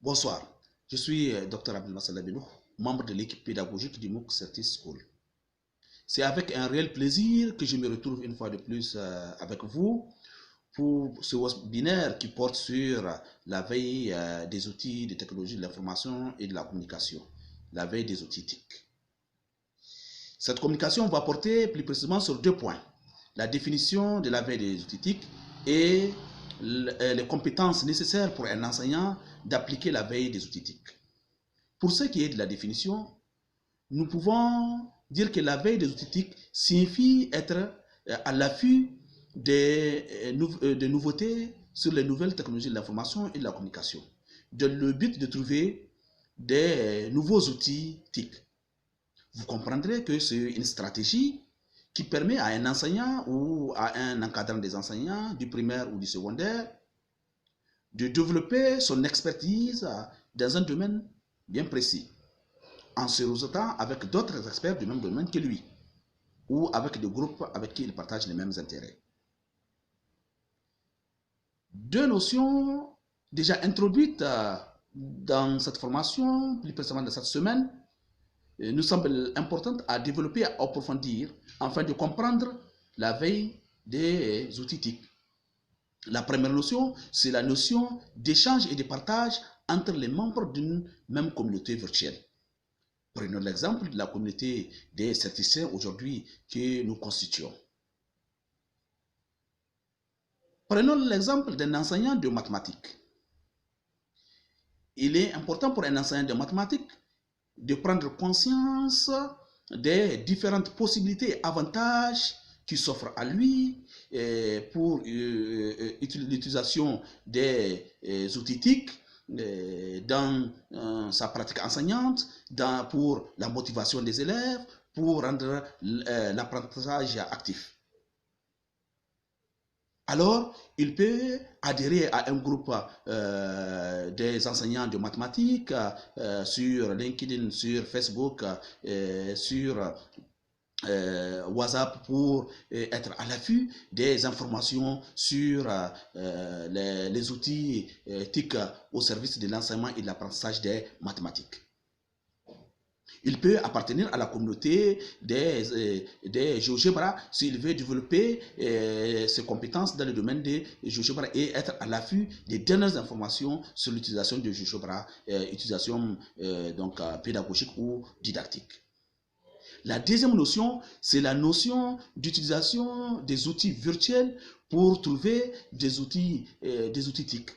Bonsoir, je suis Dr Abdelmassala Benou, membre de l'équipe pédagogique du MOOC Certis School. C'est avec un réel plaisir que je me retrouve une fois de plus avec vous pour ce webinaire qui porte sur la veille des outils de technologie de l'information et de la communication, la veille des outils TIC. Cette communication va porter plus précisément sur deux points: la définition de la veille des outils TIC et les compétences nécessaires pour un enseignant d'appliquer la veille des outils TIC. Pour ce qui est de la définition, nous pouvons dire que la veille des outils TIC signifie être à l'affût des nouveautés sur les nouvelles technologies de l'information et de la communication, dans le but de trouver des nouveaux outils TIC. Vous comprendrez que c'est une stratégie qui permet à un enseignant ou à un encadrant des enseignants du primaire ou du secondaire de développer son expertise dans un domaine bien précis, en se réseautant avec d'autres experts du même domaine que lui, ou avec des groupes avec qui il partage les mêmes intérêts. Deux notions déjà introduites dans cette formation, plus précisément dans cette semaine, nous semblent importantes à développer, à approfondir, afin de comprendre la veille des outils TIC. La première notion, c'est la notion d'échange et de partage entre les membres d'une même communauté virtuelle. Prenons l'exemple de la communauté des certiciens aujourd'hui que nous constituons. Prenons l'exemple d'un enseignant de mathématiques. Il est important pour un enseignant de mathématiques de prendre conscience des différentes possibilités et avantages qui s'offrent à lui pour l'utilisation des outils TIC dans sa pratique enseignante, pour la motivation des élèves, pour rendre l'apprentissage actif. Alors, il peut adhérer à un groupe des enseignants de mathématiques sur LinkedIn, sur Facebook, sur WhatsApp, pour être à l'affût des informations sur les outils TIC au service de l'enseignement et de l'apprentissage des mathématiques. Il peut appartenir à la communauté des GeoGebra s'il veut développer ses compétences dans le domaine des GeoGebra et être à l'affût des dernières informations sur l'utilisation de GeoGebra, utilisation pédagogique ou didactique. La deuxième notion, c'est la notion d'utilisation des outils virtuels pour trouver des outils TIC.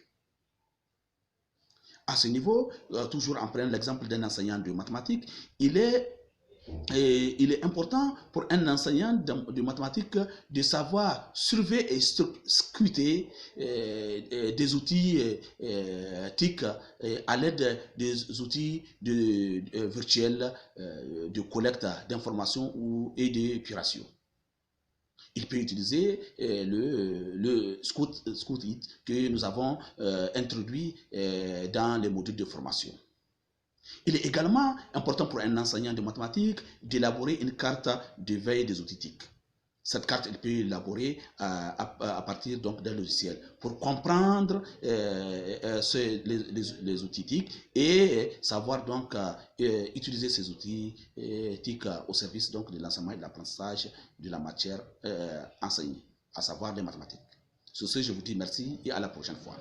À ce niveau, toujours en prenant l'exemple d'un enseignant de mathématiques, il est important pour un enseignant de mathématiques de savoir surveiller et scruter des outils TIC à l'aide des outils virtuels de collecte d'informations et de curation. Il peut utiliser le Scout-it que nous avons introduit dans les modules de formation. Il est également important pour un enseignant de mathématiques d'élaborer une carte de veille des outils TIC. Cette carte, il peut l'élaborer à partir d'un logiciel pour comprendre les outils TIC et savoir utiliser ces outils TIC au service de l'enseignement et de l'apprentissage de la matière enseignée, à savoir les mathématiques. Sur ce, je vous dis merci et à la prochaine fois.